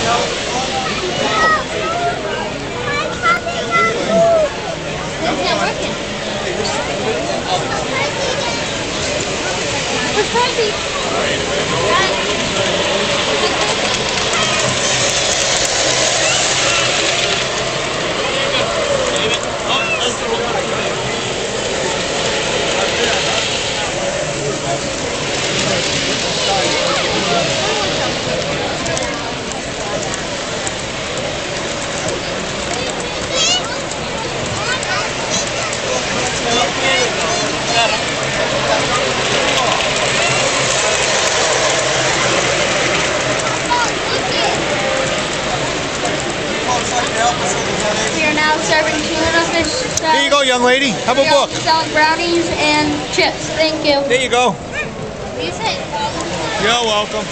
We are now serving tuna fish. Here you go, young lady. Have a book. Selling brownies and chips. Thank you. There you go. Use it. You're welcome.